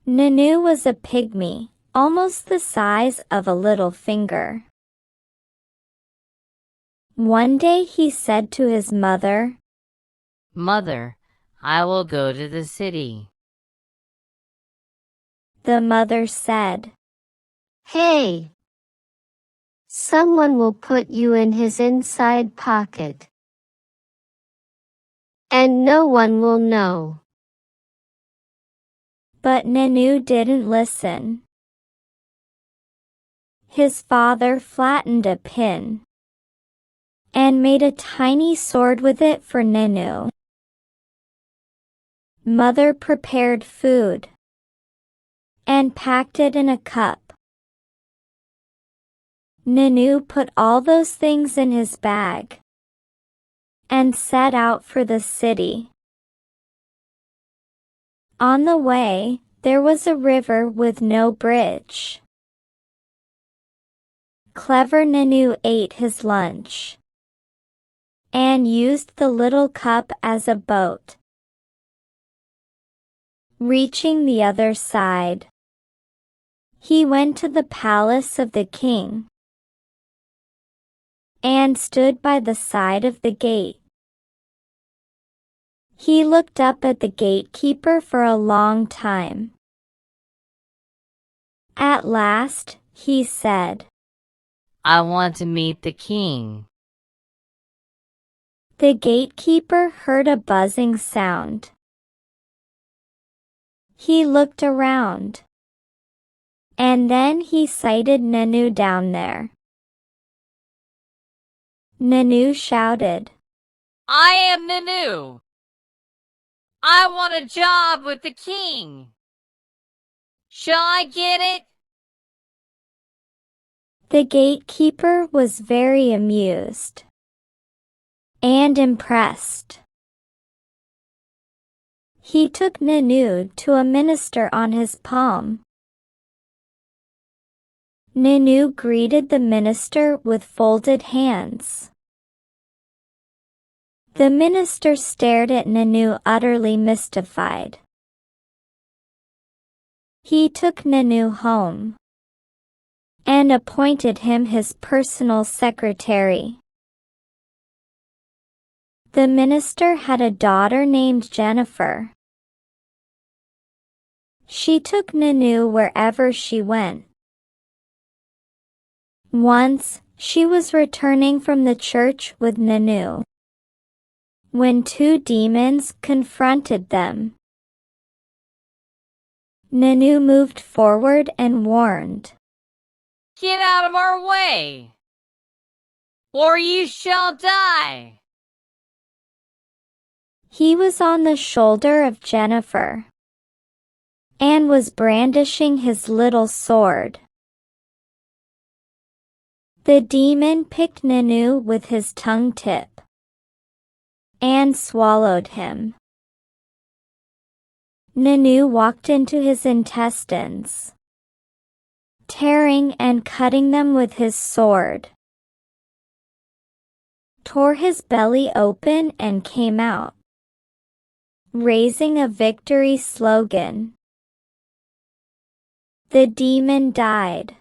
Nanu was a pygmy, almost the size of a little finger. One day he said to his mother, "Mother, I will go to the city." The mother said, "Hey! Someone will put you in his inside pocket. And no one will know." But Nanu didn't listen. His father flattened a pin and made a tiny sword with it for Nanu. Mother prepared food and packed it in a cup. Nanu put all those things in his bag and set out for the city. On the way, there was a river with no bridge. Clever Nanu ate his lunch and used the little cup as a boat. Reaching the other side, he went to the palace of the king and stood by the side of the gate. He looked up at the gatekeeper for a long time. At last, he said, "I want to meet the king." The gatekeeper heard a buzzing sound. He looked around, and then he sighted Nanu down there. Nanu shouted, "I am Nanu. I want a job with the king. Shall I get it?" The gatekeeper was very amused and impressed. He took Nanu to a minister on his palm. Nanu greeted the minister with folded hands. The minister stared at Nanu, utterly mystified. He took Nanu home and appointed him his personal secretary. The minister had a daughter named Jennifer. She took Nanu wherever she went. Once, she was returning from the church with Nanu when two demons confronted them. Nanu moved forward and warned, "Get out of our way, or you shall die." He was on the shoulder of Jennifer and was brandishing his little sword. The demon picked Nanu with his tongue tip and swallowed him. Nanu walked into his intestines, tearing and cutting them with his sword, tore his belly open and came out, raising a victory slogan. The demon died.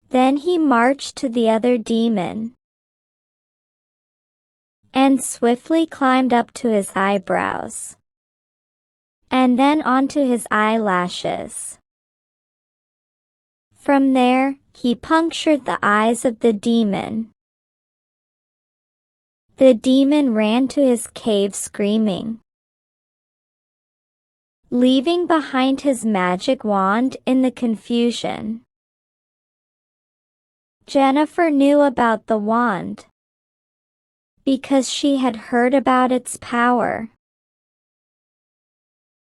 Then he marched to the other demon and swiftly climbed up to his eyebrows and then onto his eyelashes. From there, he punctured the eyes of the demon. The demon ran to his cave screaming, leaving behind his magic wand in the confusion. Jennifer knew about the wand because she had heard about its power.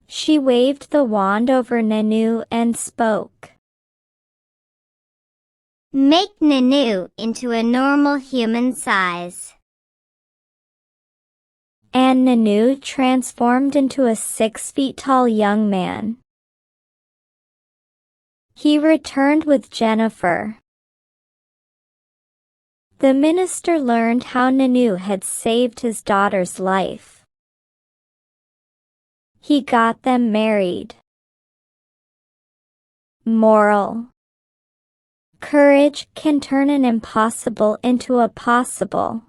She waved the wand over Nanu and spoke, "Make Nanu into a normal human size." And Nanu transformed into a 6 feet tall young man. He returned with Jennifer. The minister learned how Nanu had saved his daughter's life. He got them married. Moral: courage can turn an impossible into a possible.